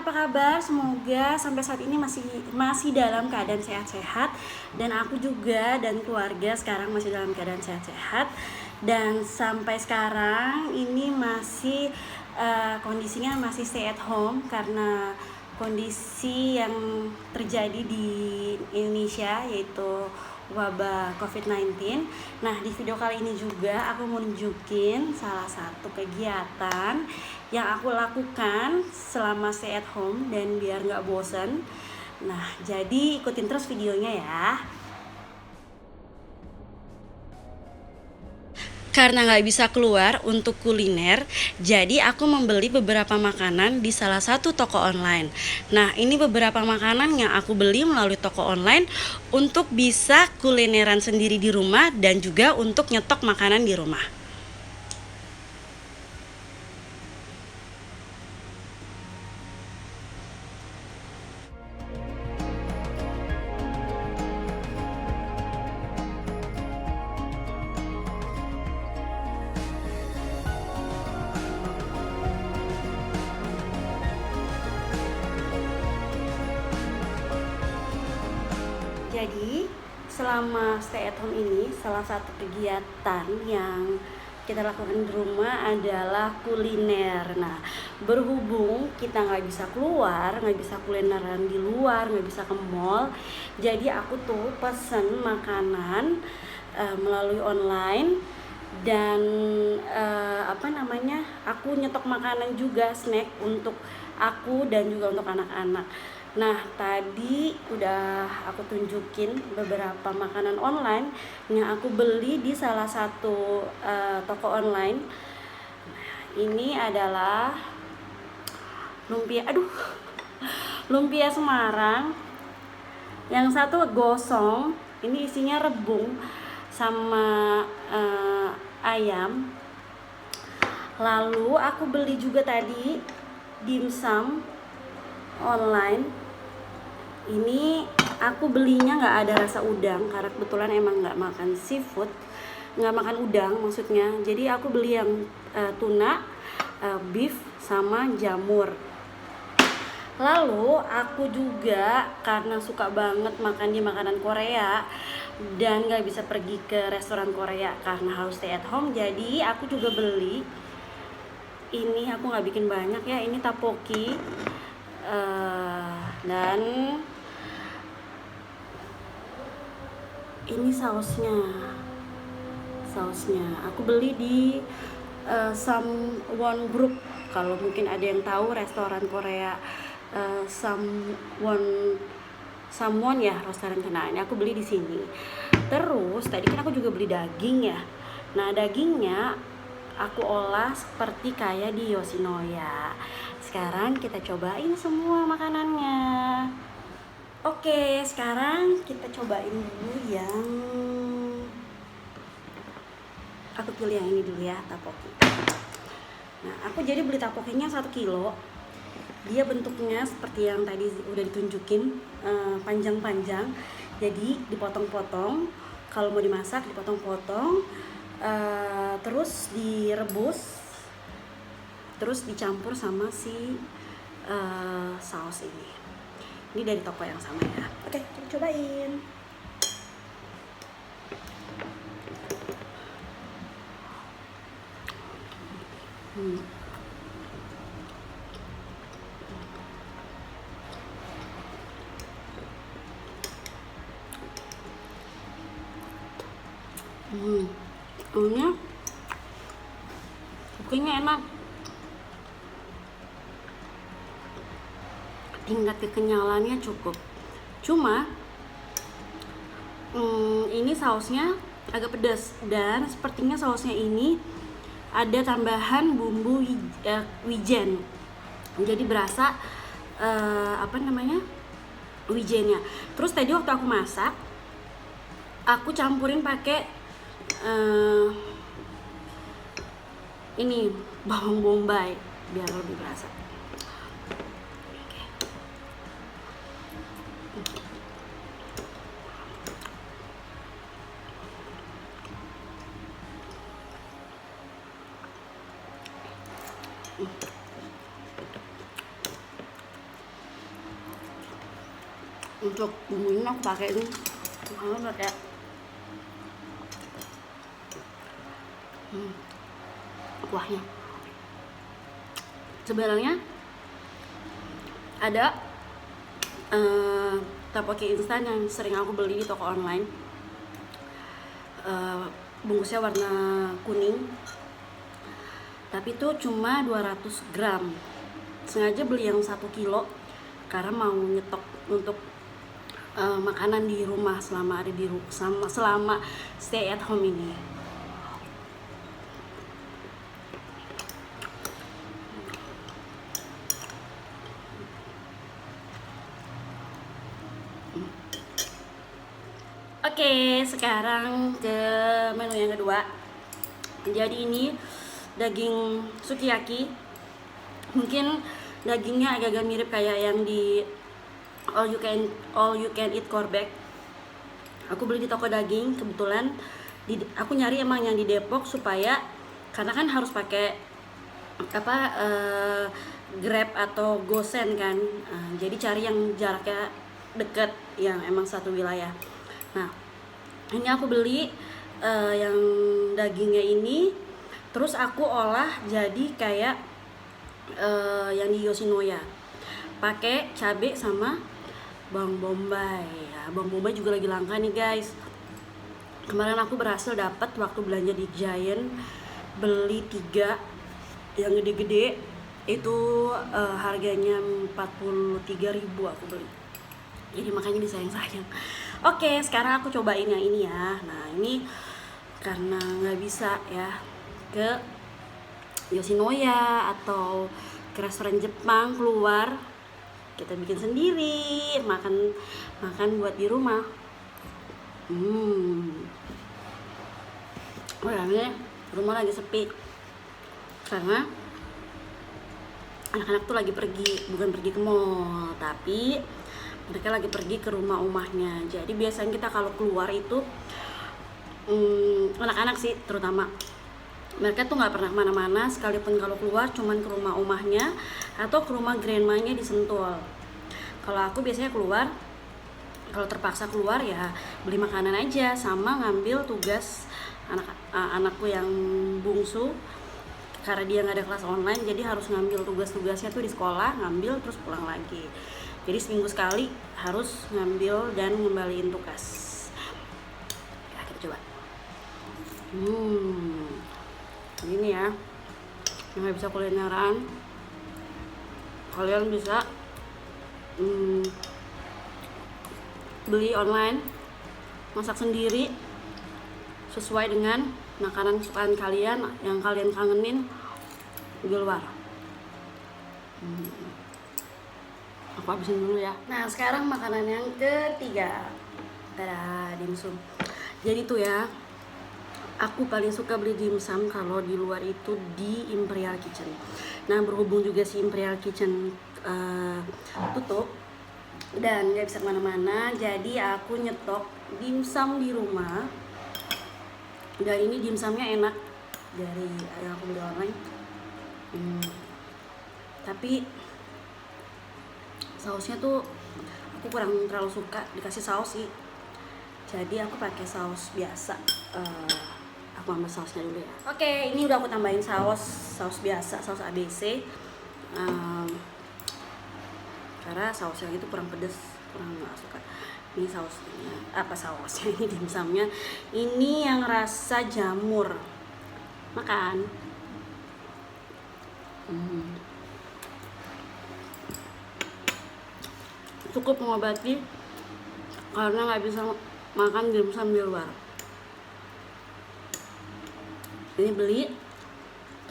apa kabar? Semoga sampai saat ini masih dalam keadaan sehat-sehat, dan aku juga dan keluarga sekarang masih dalam keadaan sehat-sehat. Dan sampai sekarang ini masih kondisinya masih stay at home karena kondisi yang terjadi di Indonesia, yaitu wabah COVID-19. Nah, di video kali ini juga aku mau nunjukin salah satu kegiatan yang aku lakukan selama stay at home dan biar nggak bosen. Nah, jadi ikutin terus videonya ya. Karena nggak bisa keluar untuk kuliner, jadi aku membeli beberapa makanan di salah satu toko online. Nah, ini beberapa makanan yang aku beli melalui toko online untuk bisa kulineran sendiri di rumah dan juga untuk nyetok makanan di rumah. Jadi selama stay at home ini, salah satu kegiatan yang kita lakukan di rumah adalah kuliner. Nah, berhubung kita nggak bisa keluar, nggak bisa kulineran di luar, nggak bisa ke mall, jadi aku tuh pesen makanan melalui online. Dan aku nyetok makanan juga, snack untuk aku dan juga untuk anak-anak. Nah, tadi udah aku tunjukin beberapa makanan online yang aku beli di salah satu toko online. Ini adalah lumpia Semarang. Yang satu gosong, ini isinya rebung sama ayam. Lalu aku beli juga tadi dimsum online. Ini aku belinya nggak ada rasa udang karena kebetulan emang nggak makan seafood, nggak makan udang maksudnya. Jadi aku beli yang tuna, beef sama jamur. Lalu aku juga karena suka banget makan di makanan Korea dan nggak bisa pergi ke restoran Korea karena harus stay at home, jadi aku juga beli ini. Aku nggak bikin banyak ya, ini tteokbokki dan ini sausnya aku beli di Samwon Group. Kalau mungkin ada yang tahu restoran Korea Samwon ya, restoran kena. Ini aku beli di sini. Terus tadi kan aku juga beli daging ya. Nah, dagingnya aku olah seperti kayak di Yoshinoya. Sekarang kita cobain semua makanannya. Oke, sekarang kita cobain dulu yang aku pilih yang ini dulu ya, tteokbokki. Nah, aku jadi beli tteokbokkinya 1 kilo. Dia bentuknya seperti yang tadi udah ditunjukin, panjang-panjang. Jadi dipotong-potong. Kalau mau dimasak dipotong-potong, terus direbus, terus dicampur sama si saus ini. Ini dari toko yang sama ya. Oke, kita cobain. Ini pokoknya enak. Tingkat kekenyalannya cukup. Cuma ini sausnya agak pedas, dan sepertinya sausnya ini ada tambahan bumbu wijen. Jadi berasa wijennya. Terus tadi waktu aku masak, aku campurin pakai ini bawang bombay biar lebih berasa. Untuk bumbunya aku pakai ini, aku pakai kuahnya. Sebenarnya ada tteokbokki instan yang sering aku beli di toko online. Bungkusnya warna kuning, tapi itu cuma 200 gram. Sengaja beli yang 1 kilo karena mau nyetok untuk makanan di rumah selama ada di selama stay at home ini. Oke, sekarang ke menu yang kedua. Jadi ini daging sukiyaki. Mungkin dagingnya agak-agak mirip kayak yang di all you can eat Korbek. Aku beli di toko daging kebetulan. Aku nyari emang yang di Depok supaya karena kan harus pakai Grab atau GoSend kan. Jadi cari yang jaraknya deket, yang emang satu wilayah. Nah, ini aku beli yang dagingnya ini, terus aku olah jadi kayak yang di Yoshinoya, pakai cabai sama bawang bombay. Ya, bawang bombay juga lagi langka nih guys. Kemarin aku berhasil dapat waktu belanja di Giant, beli 3 yang gede-gede itu harganya 43.000 aku beli. Jadi makanya disayang-sayang. Oke, sekarang aku cobain yang ini ya. Nah, ini karena nggak bisa ya ke Yoshinoya atau ke restoran Jepang keluar, kita bikin sendiri, makan buat di rumah. Orangnya rumah lagi sepi karena anak-anak tuh lagi bukan pergi ke mall, tapi mereka lagi pergi ke rumahnya. Jadi biasanya kita kalau keluar itu anak-anak sih terutama, mereka tuh nggak pernah kemana-mana, sekalipun kalau keluar cuman ke rumahnya atau ke rumah grandmanya di Sentul. Kalau aku biasanya keluar, kalau terpaksa keluar ya beli makanan aja sama ngambil tugas anakku yang bungsu, karena dia nggak ada kelas online jadi harus ngambil tugas-tugasnya tuh di sekolah, ngambil terus pulang lagi. Jadi seminggu sekali harus ngambil dan ngembaliin tugas. Ya, kita coba. Ini ya, yang nggak bisa kulineran, kalian bisa beli online, masak sendiri sesuai dengan makanan kesukaan kalian yang kalian kangenin di luar. Aku habisin dulu ya. Nah, sekarang makanan yang ketiga. Tada, dimsum. Jadi tuh ya, aku paling suka beli dimsum kalau di luar itu di Imperial Kitchen. Nah, berhubung juga si Imperial Kitchen tutup dan nggak bisa kemana-mana, jadi aku nyetok dimsum di rumah. Dan ini dimsumnya enak dari yang aku beli online. Tapi sausnya tuh aku kurang terlalu suka dikasih saus sih, jadi aku pakai saus biasa. Aku ambil sausnya dulu ya. Oke, ini udah aku tambahin saus biasa, saus ABC, karena sausnya itu kurang pedes, kurang nggak suka. Ini sausnya ini dimsumnya ini yang rasa jamur, makan. Cukup mengobati karena nggak bisa makan dimsum di luar. Ini beli,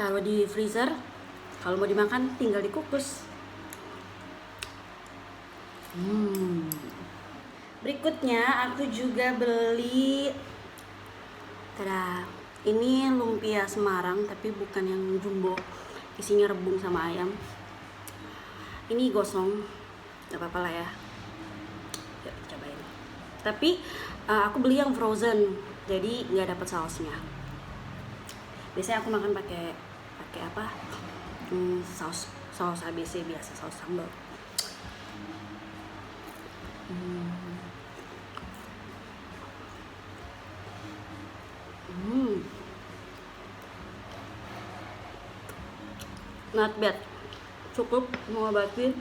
taruh di freezer, kalau mau dimakan tinggal dikukus. Berikutnya aku juga beli, tada, ini lumpia Semarang tapi bukan yang jumbo, isinya rebung sama ayam. Ini gosong, gak apa-apa lah ya. Yuk cobain. Tapi aku beli yang frozen, jadi nggak dapat sausnya. Biasanya aku makan pakai apa? Saus ABC biasa, saus sambal. Not bad, cukup mengobati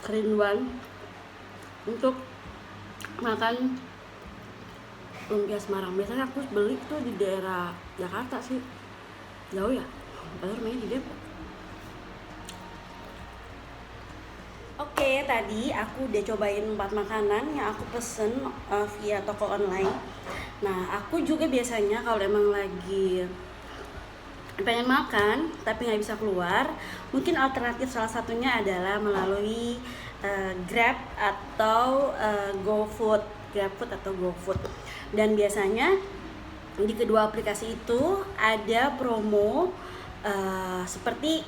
kerinduan untuk makan lumpia Semarang. Biasanya aku beli tuh di daerah Jakarta sih, jauh ya, padahal rumahnya di Depok. Oke, tadi aku udah cobain 4 makanan yang aku pesen via toko online. Nah, aku juga biasanya kalau emang lagi pengen makan tapi nggak bisa keluar, mungkin alternatif salah satunya adalah melalui Grab atau GoFood, GrabFood atau GoFood. Dan biasanya di kedua aplikasi itu ada promo seperti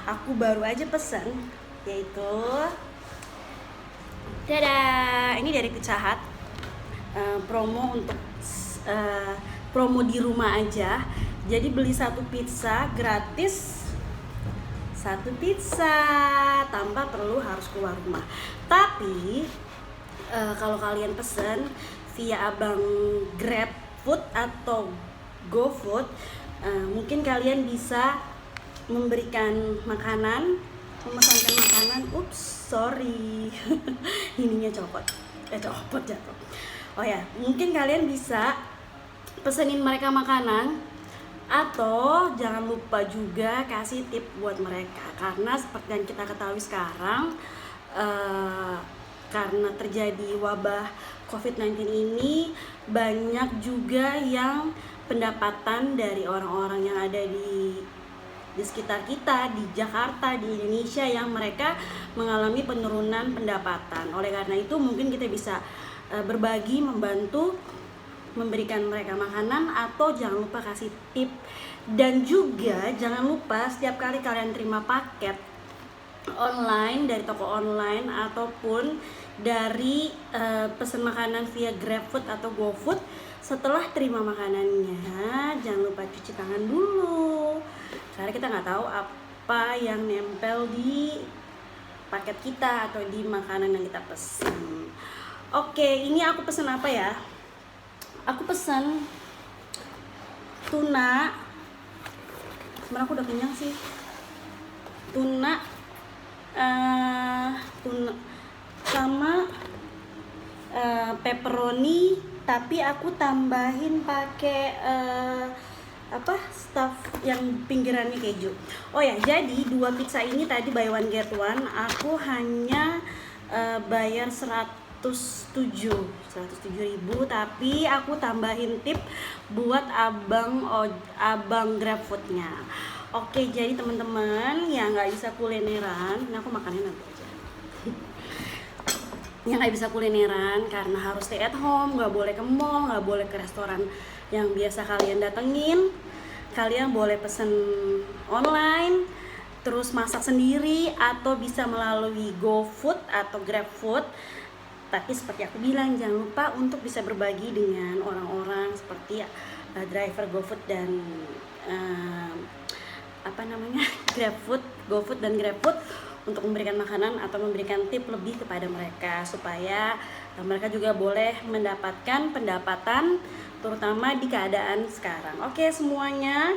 aku baru aja pesen, yaitu dadah, ini dari Pizza Hut, promo untuk promo di rumah aja. Jadi beli 1 pizza gratis 1 pizza tanpa perlu harus keluar rumah. Tapi kalau kalian pesen via abang GrabFood atau GoFood, mungkin kalian bisa memberikan makanan, memesankan makanan. Ups, sorry. Ininya copot jatuh. Oh ya, mungkin kalian bisa pesenin mereka makanan, atau jangan lupa juga kasih tip buat mereka, karena seperti yang kita ketahui sekarang, karena terjadi wabah COVID-19 ini, banyak juga yang pendapatan dari orang-orang yang ada di sekitar kita, di Jakarta, di Indonesia, yang mereka mengalami penurunan pendapatan. Oleh karena itu mungkin kita bisa berbagi, membantu, memberikan mereka makanan, atau jangan lupa kasih tip. Dan juga jangan lupa setiap kali kalian terima paket online dari toko online ataupun dari pesan makanan via GrabFood atau GoFood, setelah terima makanannya jangan lupa cuci tangan dulu, karena kita nggak tahu apa yang nempel di paket kita atau di makanan yang kita pesen. Oke, ini aku pesen apa ya? Aku pesan tuna. Sebenarnya aku udah kenyang sih. Tuna sama pepperoni, tapi aku tambahin pakai stuff yang pinggirannya keju. Oh ya, jadi 2 pizza ini tadi buy one get one, aku hanya bayar 107.000, tapi aku tambahin tip buat abang GrabFoodnya. Oke, jadi teman-teman yang nggak bisa kulineran, ini aku makannya nanti aja. Yang nggak bisa kulineran karena harus stay at home, nggak boleh ke mall, nggak boleh ke restoran yang biasa kalian datengin, kalian boleh pesen online, terus masak sendiri, atau bisa melalui GoFood atau GrabFood. Tapi seperti aku bilang, jangan lupa untuk bisa berbagi dengan orang-orang seperti driver GoFood dan GoFood dan GrabFood, untuk memberikan makanan atau memberikan tip lebih kepada mereka, supaya mereka juga boleh mendapatkan pendapatan, terutama di keadaan sekarang. Oke semuanya,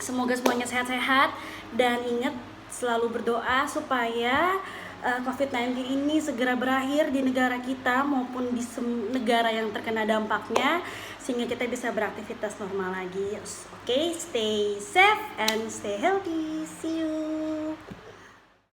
semoga semuanya sehat-sehat, dan ingat selalu berdoa supaya COVID-19 ini segera berakhir di negara kita maupun di negara yang terkena dampaknya, sehingga kita bisa beraktivitas normal lagi. Oke, stay safe and stay healthy. See you.